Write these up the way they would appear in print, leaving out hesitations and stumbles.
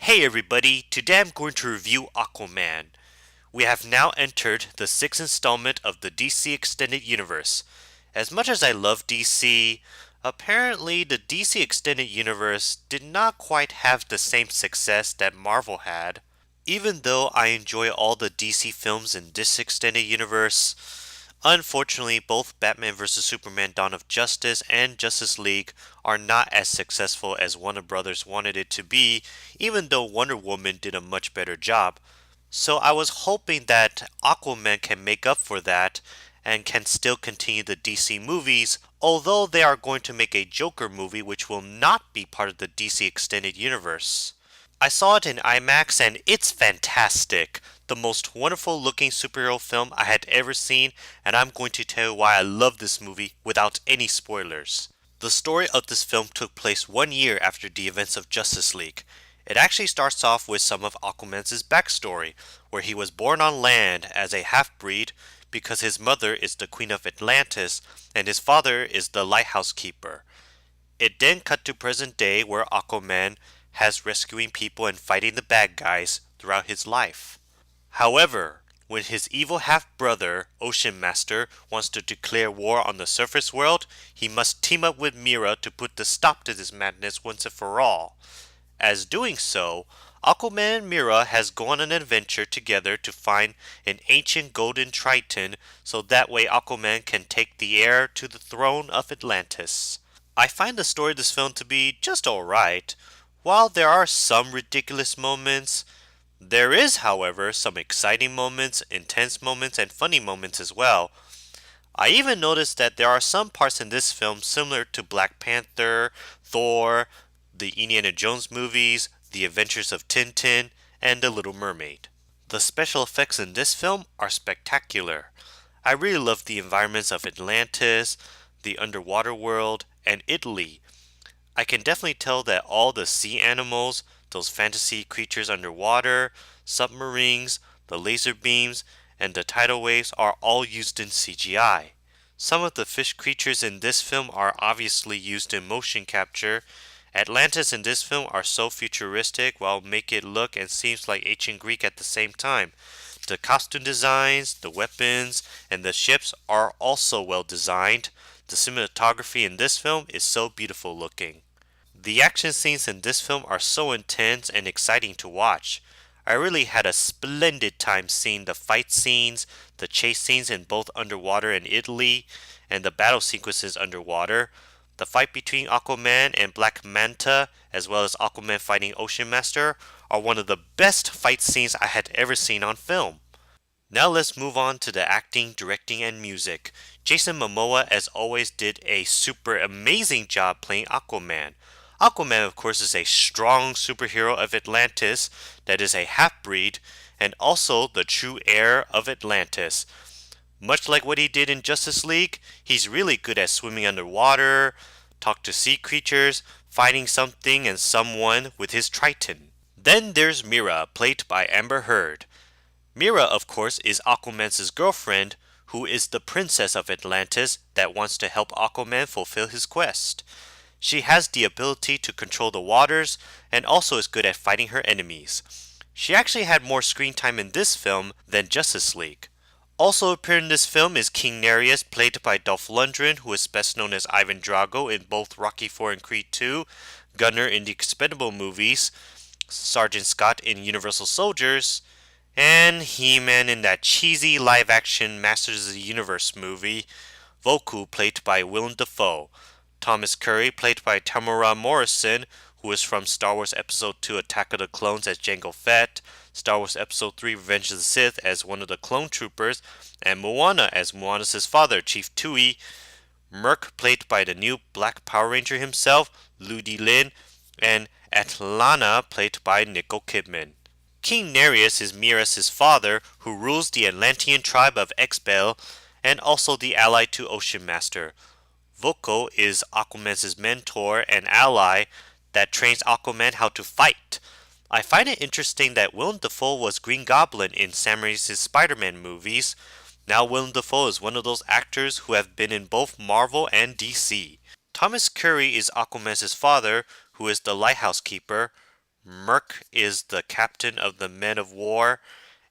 Hey everybody, today I'm going to review Aquaman. We have now entered the sixth installment of the DC Extended Universe. As much as I love DC, apparently the DC Extended Universe did not quite have the same success that Marvel had. Even though I enjoy all the DC films in this extended universe, unfortunately, both Batman vs. Superman Dawn of Justice and Justice League are not as successful as Warner Brothers wanted it to be, even though Wonder Woman did a much better job. So I was hoping that Aquaman can make up for that and can still continue the DC movies, although they are going to make a Joker movie which will not be part of the DC Extended Universe. I saw it in IMAX and it's fantastic. The most wonderful looking superhero film I had ever seen, and I'm going to tell you why I love this movie without any spoilers. The story of this film took place 1 year after the events of Justice League. It actually starts off with some of Aquaman's backstory, where he was born on land as a half-breed because his mother is the Queen of Atlantis and his father is the lighthouse keeper. It then cut to present day where Aquaman has rescuing people and fighting the bad guys throughout his life. However, when his evil half-brother, Ocean Master, wants to declare war on the surface world, he must team up with Mira to put the stop to this madness once and for all. As doing so, Aquaman and Mira has gone on an adventure together to find an ancient golden triton so that way Aquaman can take the heir to the throne of Atlantis. I find the story of this film to be just alright. While there are some ridiculous moments, there is, however, some exciting moments, intense moments, and funny moments as well. I even noticed that there are some parts in this film similar to Black Panther, Thor, the Indiana Jones movies, The Adventures of Tintin, and The Little Mermaid. The special effects in this film are spectacular. I really love the environments of Atlantis, the underwater world, and Italy. I can definitely tell that all the sea animals, those fantasy creatures underwater, submarines, the laser beams, and the tidal waves are all used in CGI. Some of the fish creatures in this film are obviously used in motion capture. Atlantis in this film are so futuristic while make it look and seems like ancient Greek at the same time. The costume designs, the weapons, and the ships are also well designed. The cinematography in this film is so beautiful looking. The action scenes in this film are so intense and exciting to watch. I really had a splendid time seeing the fight scenes, the chase scenes in both underwater and Italy, and the battle sequences underwater. The fight between Aquaman and Black Manta, as well as Aquaman fighting Ocean Master, are one of the best fight scenes I had ever seen on film. Now let's move on to the acting, directing, and music. Jason Momoa, as always, did a super amazing job playing Aquaman. Aquaman, of course, is a strong superhero of Atlantis that is a half-breed and also the true heir of Atlantis. Much like what he did in Justice League, he's really good at swimming underwater, talk to sea creatures, fighting something and someone with his Triton. Then there's Mira, played by Amber Heard. Mira, of course, is Aquaman's girlfriend, who is the princess of Atlantis that wants to help Aquaman fulfill his quest. She has the ability to control the waters and also is good at fighting her enemies. She actually had more screen time in this film than Justice League. Also appearing in this film is King Nereus, played by Dolph Lundgren, who is best known as Ivan Drago in both Rocky IV and Creed II, Gunner in the Expendable movies, Sergeant Scott in Universal Soldiers, and He-Man in that cheesy live-action Masters of the Universe movie, Voku, played by Willem Dafoe, Thomas Curry, played by Tamara Morrison, who is from Star Wars Episode II Attack of the Clones as Jango Fett, Star Wars Episode 3 Revenge of the Sith as one of the clone troopers, and Moana as Moana's father, Chief Tui, Merc, played by the new Black Power Ranger himself, Ludi Lin, and Atlana, played by Nicole Kidman. King Nereus is Mira's father, who rules the Atlantean tribe of Exbel, and also the ally to Ocean Master. Voko is Aquaman's mentor and ally that trains Aquaman how to fight. I find it interesting that Willem Dafoe was Green Goblin in Sam Raimi's Spider-Man movies. Now Willem Dafoe is one of those actors who have been in both Marvel and DC. Thomas Curry is Aquaman's father, who is the lighthouse keeper. Merc is the captain of the men of war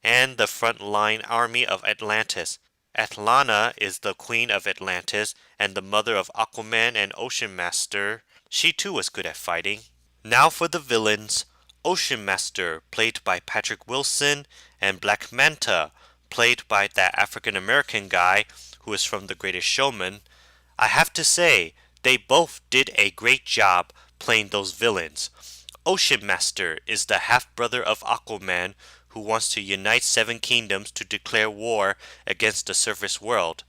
and the frontline army of Atlantis. Atlana is the queen of Atlantis and the mother of Aquaman and Ocean Master. She too was good at fighting. Now for the villains. Ocean Master, played by Patrick Wilson, and Black Manta, played by that African American guy who is from The Greatest Showman. I have to say, they both did a great job playing those villains. Ocean Master is the half-brother of Aquaman who wants to unite seven kingdoms to declare war against the surface world.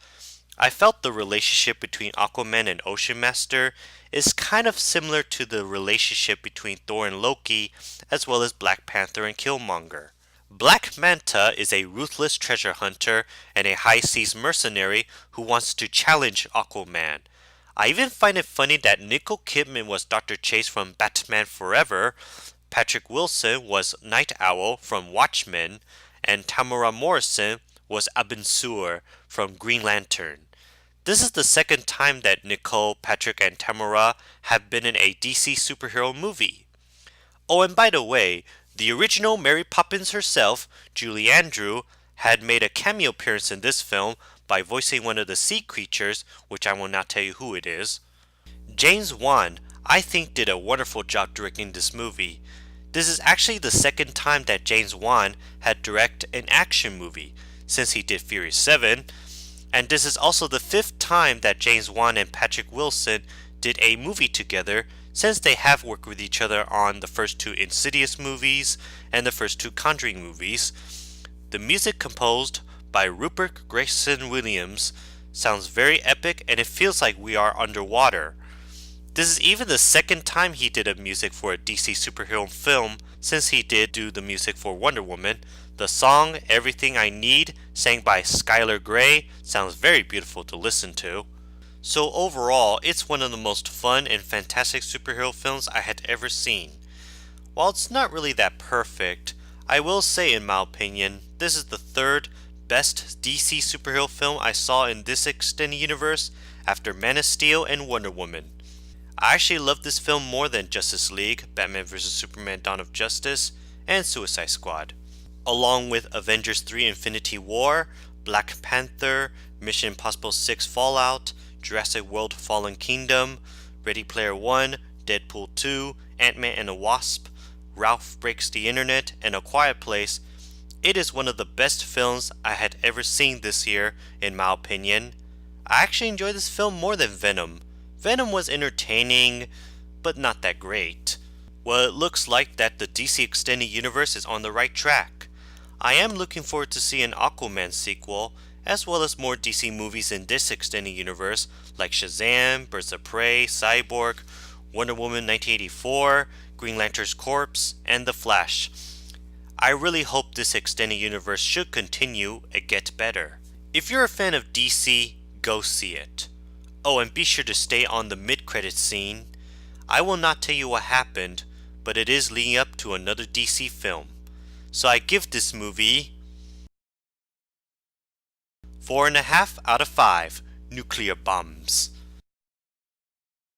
I felt the relationship between Aquaman and Ocean Master is kind of similar to the relationship between Thor and Loki, as well as Black Panther and Killmonger. Black Manta is a ruthless treasure hunter and a high seas mercenary who wants to challenge Aquaman. I even find it funny that Nicole Kidman was Dr. Chase from Batman Forever, Patrick Wilson was Night Owl from Watchmen, and Tamara Morrison was Abin Sur from Green Lantern. This is the second time that Nicole, Patrick, and Tamara have been in a DC superhero movie. Oh, and by the way, the original Mary Poppins herself, Julie Andrew, had made a cameo appearance in this film by voicing one of the sea creatures, which I will not tell you who it is. James Wan, I think, did a wonderful job directing this movie. This is actually the second time that James Wan had directed an action movie, since he did Furious 7, and this is also the fifth time that James Wan and Patrick Wilson did a movie together, since they have worked with each other on the first two Insidious movies and the first two Conjuring movies. The music composed by Rupert Gregson-Williams sounds very epic and it feels like we are underwater. This is even the second time he did a music for a DC superhero film since he did do the music for Wonder Woman. The song Everything I Need, sang by Skylar Grey, sounds very beautiful to listen to. So overall, it's one of the most fun and fantastic superhero films I had ever seen. While it's not really that perfect, I will say in my opinion, this is the third best DC superhero film I saw in this extended universe after Man of Steel and Wonder Woman. I actually love this film more than Justice League, Batman vs Superman Dawn of Justice, and Suicide Squad. Along with Avengers 3 Infinity War, Black Panther, Mission Impossible 6 Fallout, Jurassic World Fallen Kingdom, Ready Player One, Deadpool 2, Ant-Man and the Wasp, Ralph Breaks the Internet, and A Quiet Place, it is one of the best films I had ever seen this year, in my opinion. I actually enjoyed this film more than Venom. Venom was entertaining, but not that great. Well, it looks like that the DC Extended Universe is on the right track. I am looking forward to seeing an Aquaman sequel, as well as more DC movies in this extended universe like Shazam, Birds of Prey, Cyborg, Wonder Woman 1984, Green Lantern's Corpse, and The Flash. I really hope this extended universe should continue and get better. If you're a fan of DC, go see it. Oh, and be sure to stay on the mid-credits scene. I will not tell you what happened, but it is leading up to another DC film. So I give this movie 4.5 out of 5 nuclear bombs.